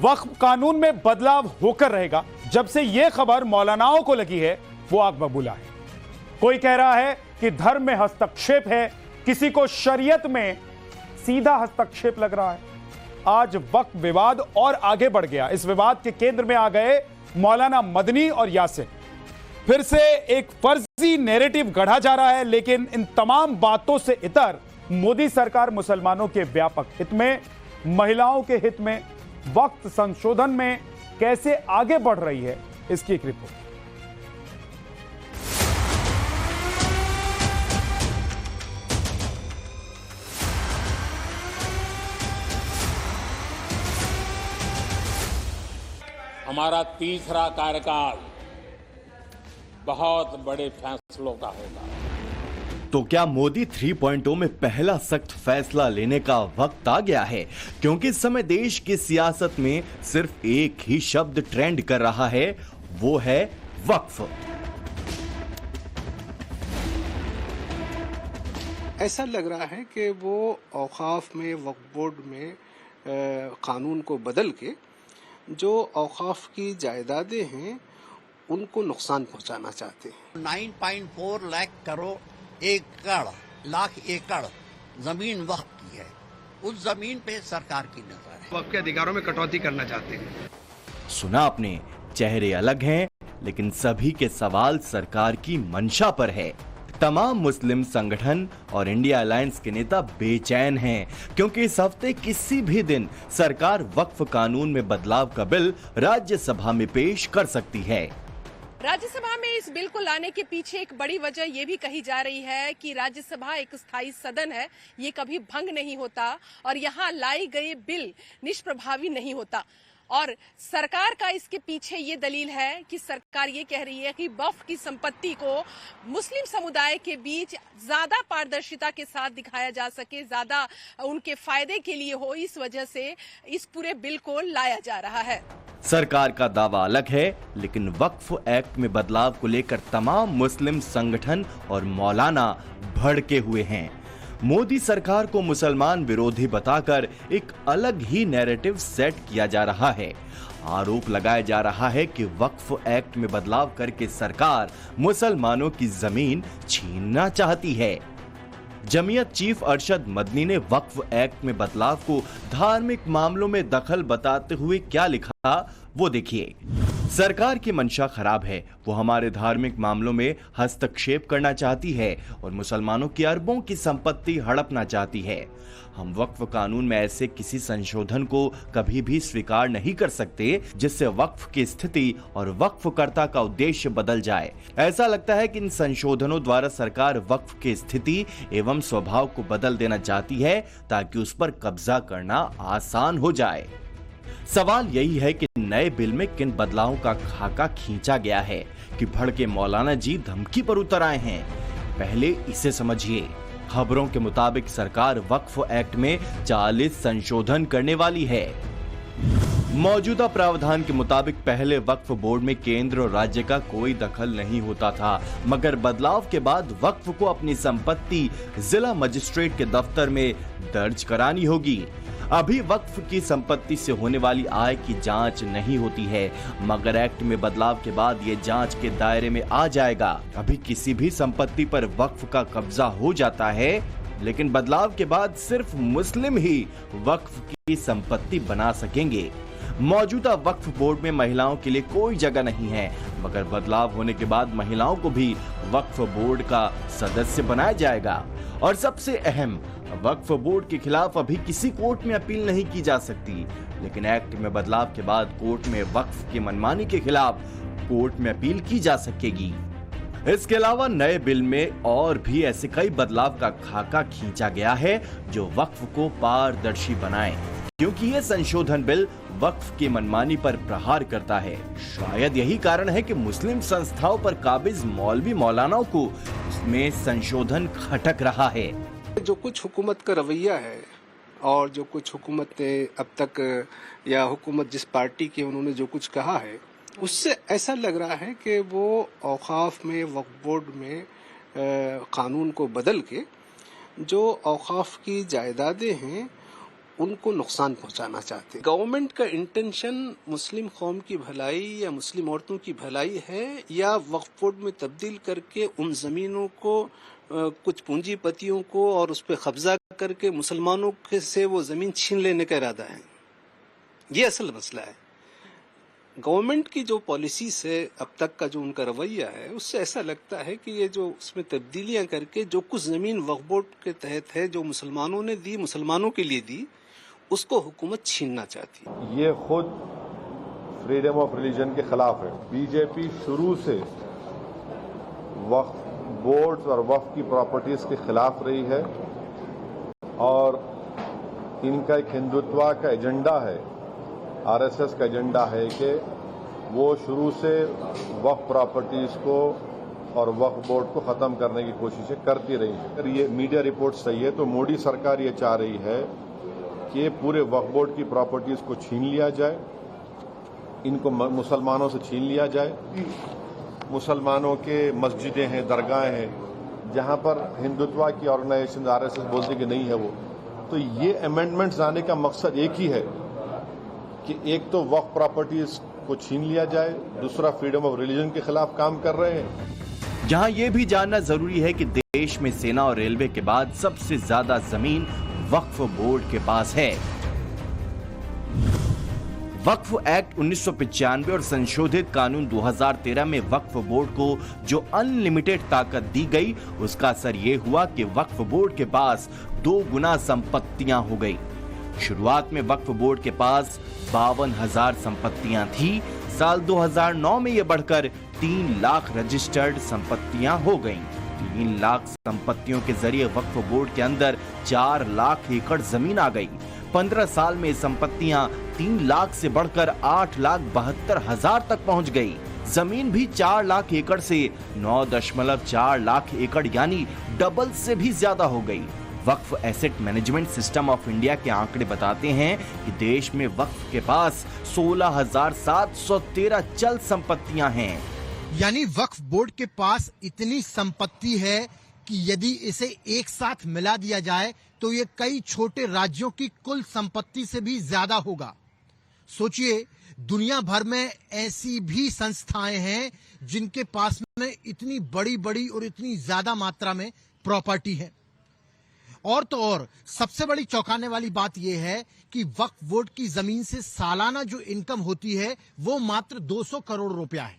वक्फ कानून में बदलाव होकर रहेगा। जब से यह खबर मौलानाओं को लगी है वो आग बबूला है। कोई कह रहा है कि धर्म में हस्तक्षेप है, किसी को शरीयत में सीधा हस्तक्षेप लग रहा है। आज वक्फ विवाद और आगे बढ़ गया। इस विवाद के केंद्र में आ गए मौलाना मदनी और यासिन। फिर से एक फर्जी नैरेटिव गढ़ा जा रहा है, लेकिन इन तमाम बातों से इतर मोदी सरकार मुसलमानों के व्यापक हित में, महिलाओं के हित में, वक्फ संशोधन में कैसे आगे बढ़ रही है, इसकी एक रिपोर्ट। हमारा तीसरा कार्यकाल बहुत बड़े फैसलों का होगा। तो क्या मोदी 3.0 में पहला सख्त फैसला लेने का वक्त आ गया है? क्योंकि इस समय देश की सियासत में सिर्फ एक ही शब्द ट्रेंड कर रहा है, वो है वक्फ। ऐसा लग रहा है कि वो औकाफ में, वक्फ बोर्ड में कानून को बदल के जो औकाफ की जायदादें हैं उनको नुकसान पहुंचाना चाहते हैं। 9.4 लाख करोड़ लाख एकड़ जमीन वक्फ की है। उस जमीन पे सरकार की नजर है। वक्फ के अधिकारों में कटौती करना चाहते हैं। सुना आपने, चेहरे अलग हैं, लेकिन सभी के सवाल सरकार की मंशा पर है। तमाम मुस्लिम संगठन और इंडिया अलायंस के नेता बेचैन हैं, क्योंकि इस हफ्ते किसी भी दिन सरकार वक्फ कानून में बदलाव का बिल राज्यसभा में पेश कर सकती है। राज्यसभा में इस बिल को लाने के पीछे एक बड़ी वजह ये भी कही जा रही है कि राज्यसभा एक स्थायी सदन है, ये कभी भंग नहीं होता और यहाँ लाई गई बिल निष्प्रभावी नहीं होता। और सरकार का इसके पीछे ये दलील है कि सरकार ये कह रही है कि वक्फ की संपत्ति को मुस्लिम समुदाय के बीच ज्यादा पारदर्शिता के साथ दिखाया जा सके, ज्यादा उनके फायदे के लिए हो, इस वजह से इस पूरे बिल को लाया जा रहा है। सरकार का दावा अलग है, लेकिन वक्फ एक्ट में बदलाव को लेकर तमाम मुस्लिम संगठन और मौलाना भड़के हुए हैं। मोदी सरकार को मुसलमान विरोधी बताकर एक अलग ही नैरेटिव सेट किया जा रहा है। आरोप लगाया जा रहा है कि वक्फ एक्ट में बदलाव करके सरकार मुसलमानों की जमीन छीनना चाहती है। जमीयत चीफ अरशद मदनी ने वक्फ एक्ट में बदलाव को धार्मिक मामलों में दखल बताते हुए क्या लिखा, वो देखिए। सरकार की मंशा खराब है, वो हमारे धार्मिक मामलों में हस्तक्षेप करना चाहती है और मुसलमानों की अरबों की संपत्ति हड़पना चाहती है। हम वक्फ कानून में ऐसे किसी संशोधन को कभी भी स्वीकार नहीं कर सकते जिससे वक्फ की स्थिति और वक्फकर्ता का उद्देश्य बदल जाए। ऐसा लगता है कि इन संशोधनों द्वारा सरकार वक्फ की स्थिति एवं स्वभाव को बदल देना चाहती है ताकि उस पर कब्जा करना आसान हो जाए। सवाल यही है कि नए बिल में किन बदलावों का खाका खींचा गया है कि भड़के मौलाना जी धमकी पर उतर आए हैं। पहले इसे समझिए। खबरों के मुताबिक सरकार वक्फ एक्ट में 40 संशोधन करने वाली है। मौजूदा प्रावधान के मुताबिक पहले वक्फ बोर्ड में केंद्र और राज्य का कोई दखल नहीं होता था, मगर बदलाव के बाद वक्फ को अपनी संपत्ति जिला मजिस्ट्रेट के दफ्तर में दर्ज करानी होगी। अभी वक्फ की संपत्ति से होने वाली आय की जांच नहीं होती है, मगर एक्ट में बदलाव के बाद ये जांच के दायरे में आ जाएगा। अभी किसी भी संपत्ति पर वक्फ का कब्जा हो जाता है, लेकिन बदलाव के बाद सिर्फ मुस्लिम ही वक्फ की संपत्ति बना सकेंगे। मौजूदा वक्फ बोर्ड में महिलाओं के लिए कोई जगह नहीं है, मगर बदलाव होने के बाद महिलाओं को भी वक्फ बोर्ड का सदस्य बनाया जाएगा। और सबसे अहम, वक्फ बोर्ड के खिलाफ अभी किसी कोर्ट में अपील नहीं की जा सकती, लेकिन एक्ट में बदलाव के बाद कोर्ट में वक्फ की मनमानी के खिलाफ कोर्ट में अपील की जा सकेगी। इसके अलावा नए बिल में और भी ऐसे कई बदलाव का खाका खींचा गया है जो वक्फ को पारदर्शी बनाए, क्योंकि ये संशोधन बिल वक्फ की मनमानी पर प्रहार करता है। शायद यही कारण है कि मुस्लिम संस्थाओं पर काबिज मौलवी मौलानाओं को इसमें संशोधन खटक रहा है। जो कुछ हुकूमत का रवैया है और जो कुछ हुकूमत ने अब तक, या हुकूमत जिस पार्टी की, उन्होंने जो कुछ कहा है, उससे ऐसा लग रहा है कि वो औकाफ में, वक्फ बोर्ड में कानून को बदल के जो औकाफ की जायदादें हैं उनको नुकसान पहुंचाना चाहते हैं। गवर्नमेंट का इंटेंशन मुस्लिम कौम की भलाई या मुस्लिम औरतों की भलाई है, या वक्फ बोर्ड में तब्दील करके उन जमीनों को कुछ पूंजीपतियों को और उस पर कब्जा करके मुसलमानों से वो जमीन छीन लेने का इरादा है। ये असल मसला है। गवर्नमेंट की जो पॉलिसी से अब तक का जो उनका रवैया है, उससे ऐसा लगता है कि ये जो उसमें तब्दीलियां करके जो कुछ ज़मीन वक्फ बोर्ड के तहत है, जो मुसलमानों ने दी, मुसलमानों के लिए दी, उसको हुकूमत छीनना चाहती है। ये खुद फ्रीडम ऑफ रिलीजन के खिलाफ है। बीजेपी शुरू से वक्फ बोर्ड और वक्फ की प्रॉपर्टीज के खिलाफ रही है और इनका एक हिंदुत्व का एजेंडा है, आरएसएस का एजेंडा है कि वो शुरू से वक्फ प्रॉपर्टीज को और वक्फ बोर्ड को खत्म करने की कोशिशें करती रही हैं। अगर ये मीडिया रिपोर्ट सही है तो मोदी सरकार ये चाह रही है कि पूरे वक्फ बोर्ड की प्रॉपर्टीज को छीन लिया जाए, इनको मुसलमानों से छीन लिया जाए। मुसलमानों के मस्जिदें हैं, दरगाहें हैं, जहां पर हिंदुत्व की ऑर्गेनाइजेशन आरएसएस बोलते कि नहीं है वो, तो ये अमेंडमेंट्स लाने का मकसद एक ही है कि एक तो वक्फ प्रॉपर्टीज को छीन लिया जाए, दूसरा फ्रीडम ऑफ रिलीजन के खिलाफ काम कर रहे हैं। जहां यह भी जानना जरूरी है कि देश में सेना और रेलवे के बाद सबसे ज्यादा जमीन वक्फ बोर्ड के पास है। वक्फ एक्ट 1995 और संशोधित कानून 2013 में वक्फ बोर्ड को जो अनलिमिटेड ताकत दी गई, उसका असर ये हुआ कि वक्फ बोर्ड के पास 2 गुना संपत्तियां हो गई। शुरुआत में वक्फ बोर्ड के पास 52,000 संपत्तियां थी। साल 2009 में यह बढ़कर 3 लाख रजिस्टर्ड संपत्तियां हो गईं। 3 लाख संपत्तियों के जरिए वक्फ बोर्ड के अंदर 4 लाख एकड़ जमीन आ गई। 15 साल में संपत्तियां 3 लाख से बढ़कर 8,72,000 तक पहुंच गई। जमीन भी 4 लाख एकड़ से 9.4 लाख एकड़ यानी डबल से भी ज्यादा हो गई। Waqf asset management system of India के आंकड़े बताते हैं कि देश में वक्फ के पास 16,713 चल संपत्तियां हैं। यानी वक्फ बोर्ड के पास इतनी संपत्ति है कि यदि इसे एक साथ मिला दिया जाए तो ये कई छोटे राज्यों की कुल संपत्ति से भी ज्यादा होगा। सोचिए, दुनिया भर में ऐसी भी संस्थाएं हैं जिनके पास में इतनी बड़ी बड़ी और इतनी ज्यादा मात्रा में प्रॉपर्टी है। और तो और सबसे बड़ी चौंकाने वाली बात यह है कि वक्फ बोर्ड की जमीन से सालाना जो इनकम होती है वो मात्र 200 करोड़ रुपया है।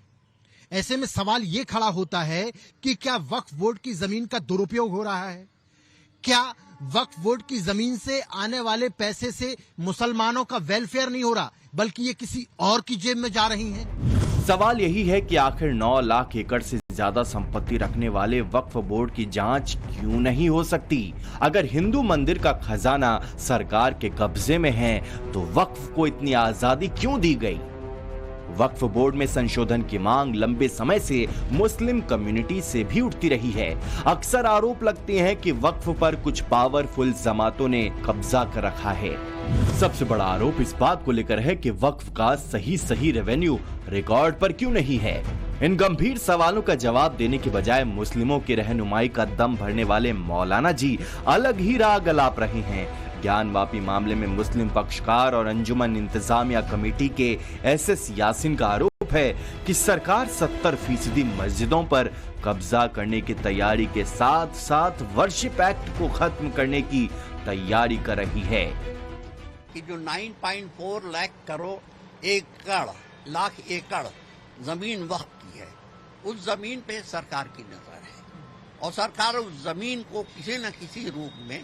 ऐसे में सवाल ये खड़ा होता है कि क्या वक्फ बोर्ड की जमीन का दुरुपयोग हो रहा है? क्या वक्फ बोर्ड की जमीन से आने वाले पैसे से मुसलमानों का वेलफेयर नहीं हो रहा, बल्कि ये किसी और की जेब में जा रही हैं? सवाल यही है कि आखिर 9 लाख एकड़ से ज्यादा संपत्ति रखने वाले वक्फ बोर्ड की जांच क्यों नहीं हो सकती? अगर हिंदू मंदिर का खजाना सरकार के कब्जे में है तो वक्फ को इतनी आजादी क्यों दी गई? वक्फ बोर्ड में संशोधन की मांग लंबे समय से मुस्लिम कम्युनिटी से भी उठती रही है। अक्सर आरोप लगते हैं कि वक्फ पर कुछ पावरफुल जमातों ने कब्जा कर रखा है। सबसे बड़ा आरोप इस बात को लेकर है कि वक्फ का सही रेवेन्यू रिकॉर्ड पर क्यों नहीं है। इन गंभीर सवालों का जवाब देने के बजाय मुस्लिमों की रहनुमाई का दम भरने वाले मौलाना जी अलग ही राग अलाप रहे हैं। ज्ञानवापी मामले में मुस्लिम पक्षकार और अंजुमन इंतजामिया कमेटी के एसएस यासिन का आरोप है कि सरकार 70% मस्जिदों पर कब्जा करने की तैयारी के साथ साथ वर्शिप एक्ट को खत्म करने की तैयारी कर रही है। कि जो 9.4 लाख एकड़ जमीन वक्फ की है, उस जमीन पे सरकार की नजर है और सरकार उस जमीन को किसी न किसी रूप में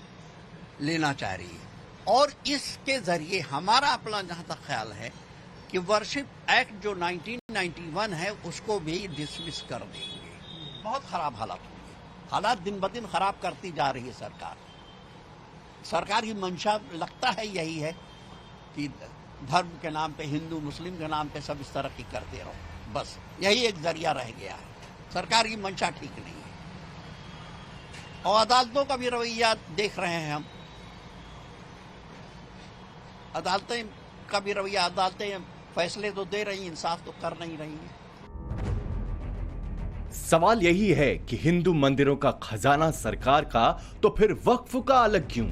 लेना चाह रही है। और इसके जरिए हमारा अपना जहां तक ख्याल है कि वर्शिप एक्ट जो 1991 है उसको भी डिसमिस कर देंगे। बहुत खराब हालात होंगे। हालात दिन ब दिन खराब करती जा रही है सरकार की मंशा लगता है यही है कि धर्म के नाम पे, हिंदू मुस्लिम के नाम पे सब इस तरह की करते रहो, बस यही एक जरिया रह गया है। सरकार की मंशा ठीक नहीं है और अदालतों का भी रवैया देख रहे हैं हम। अदालतें का भी रवैया, अदालतें फैसले तो दे रही, इंसाफ तो कर नहीं रही है। सवाल यही है कि हिंदू मंदिरों का खजाना सरकार का, तो फिर वक्फ का अलग क्यों?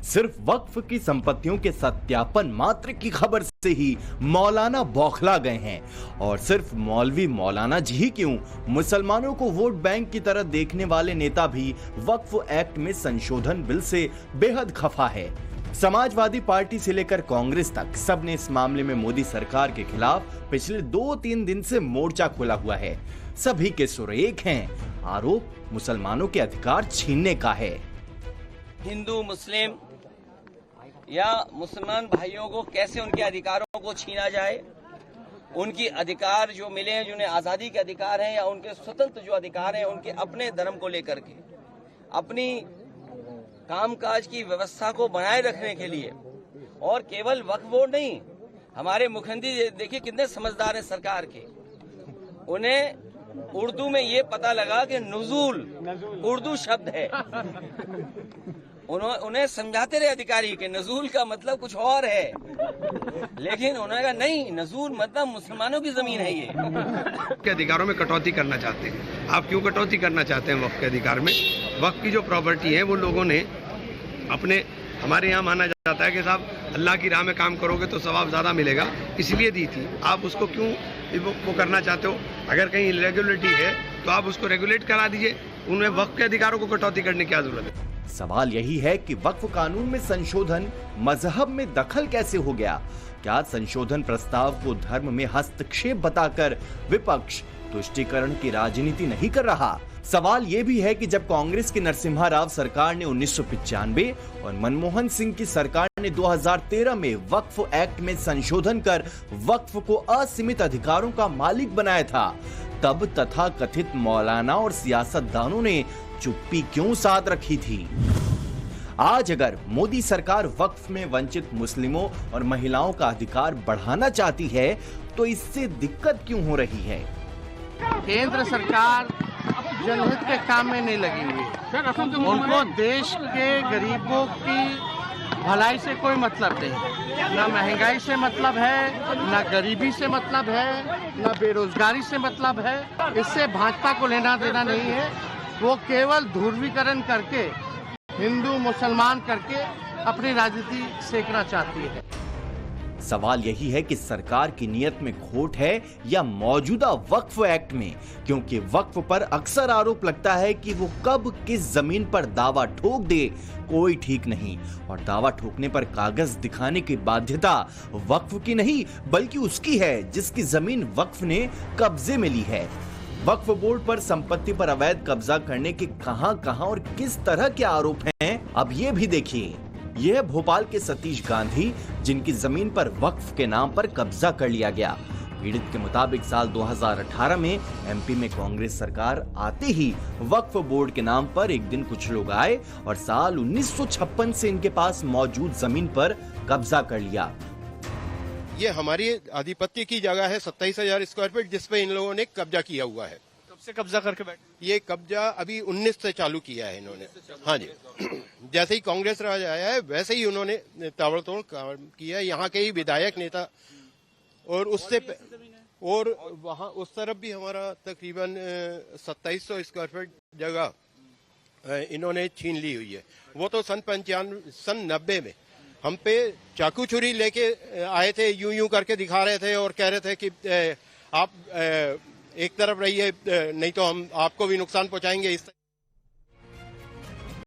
सिर्फ वक्फ की संपत्तियों के सत्यापन मात्र की खबर से ही मौलाना बौखला गए हैं। और सिर्फ मौलवी मौलाना जी ही क्यों, मुसलमानों को वोट बैंक की तरह देखने वाले नेता भी वक्फ एक्ट में संशोधन बिल से बेहद खफा है। समाजवादी पार्टी से लेकर कांग्रेस तक सबने इस मामले में मोदी सरकार के खिलाफ पिछले 2-3 दिन से मोर्चा खोला हुआ है। सभी के सुर एक हैं, आरोप मुसलमानों के अधिकार छीनने का है। हिंदू मुस्लिम या मुसलमान भाइयों को कैसे उनके अधिकारों को छीना जाए, उनकी अधिकार जो मिले हैं, जिन्हें आज़ादी के अधिकार हैं या उनके स्वतंत्र जो अधिकार हैं, उनके अपने धर्म को लेकर के अपनी कामकाज की व्यवस्था को बनाए रखने के लिए। और केवल वक्फ बोर्ड नहीं, हमारे मुख्यमंत्री देखिए कितने समझदार हैं सरकार के। उन्हें उर्दू में ये पता लगा कि नुज़ूल उर्दू शब्द है। उन्हें समझाते रहे अधिकारी के नजूल का मतलब कुछ और है, लेकिन उन्होंने कहा नहीं, नजूल मतलब मुसलमानों की जमीन है। ये के अधिकारों में कटौती करना चाहते हैं। आप क्यों कटौती करना चाहते हैं वक्फ के अधिकार में? वक्फ की जो प्रॉपर्टी है वो लोगों ने अपने, हमारे यहाँ माना जाता है कि साहब अल्लाह की राह में काम करोगे तो सवाब ज्यादा मिलेगा, इसलिए दी थी। आप उसको क्यों वो करना चाहते हो? अगर कहीं इरेगुलरिटी है तो आप उसको रेगुलेट करा दीजिए। उनमें वक्फ के अधिकारों को कटौती करने की क्या जरूरत है? सवाल यही है कि वक्फ कानून में संशोधन मजहब में दखल कैसे हो गया? क्या संशोधन प्रस्ताव को धर्म में हस्तक्षेप बताकर विपक्ष तुष्टीकरण की राजनीति नहीं कर रहा? सवाल ये भी है कि जब कांग्रेस की नरसिम्हा राव सरकार ने 1995 और मनमोहन सिंह की सरकार ने 2013 में वक्फ एक्ट में संशोधन कर वक्फ को असीमित अधिकारों का मालिक बनाया था, तब तथाकथित मौलाना और सियासतदानों ने चुप्पी क्यों साध रखी थी? आज अगर मोदी सरकार वक्फ में वंचित मुस्लिमों और महिलाओं का अधिकार बढ़ाना चाहती है तो इससे दिक्कत क्यों हो रही है? केंद्र सरकार जनहित के काम में नहीं लगी हुई। उनको देश के गरीबों की भलाई से कोई मतलब नहीं, ना महंगाई से मतलब है, ना गरीबी से मतलब है, ना बेरोजगारी से मतलब है। इससे भाजपा को लेना देना नहीं है। वो केवल ध्रुवीकरण करके, हिंदू मुसलमान करके अपनी राजनीति सेकना चाहती है। सवाल यही है कि सरकार की नीयत में खोट है या मौजूदा वक्फ एक्ट में, क्योंकि वक्फ पर अक्सर आरोप लगता है कि वो कब किस जमीन पर दावा ठोक दे कोई ठीक नहीं, और दावा ठोकने पर कागज दिखाने की बाध्यता वक्फ की नहीं बल्कि उसकी है जिसकी जमीन वक्फ ने कब्जे में ली है। वक्फ बोर्ड पर संपत्ति पर अवैध कब्जा करने के कहां और किस तरह के आरोप हैं, अब ये भी देखिए। यह भोपाल के सतीश गांधी, जिनकी जमीन पर वक्फ के नाम पर कब्जा कर लिया गया। पीड़ित के मुताबिक साल 2018 में एमपी में कांग्रेस सरकार आते ही वक्फ बोर्ड के नाम पर एक दिन कुछ लोग आए और साल 1956 से इनके पास मौजूद जमीन पर कब्जा कर लिया। ये हमारी आधिपत्य की जगह है, 27,000 स्क्वायर फीट, जिसपे इन लोगों ने कब्जा किया हुआ है। कब से कब्जा करके बैठे? ये कब्जा अभी 19 से चालू किया है इन्होंने। हाँ जी, जैसे ही कांग्रेस राज आया है वैसे ही उन्होंने ताबड़तोड़ काम किया। यहाँ के ही विधायक नेता और उससे और वहाँ उस तरफ भी हमारा तकरीबन 2700 स्क्वायर फीट जगह इन्होंने छीन ली हुई है। वो तो सन 90 में हम पे चाकू छुरी लेके आए थे, यूं करके दिखा रहे थे और कह रहे थे कि आप एक तरफ रहिए, नहीं तो हम आपको भी नुकसान पहुंचाएंगे। इस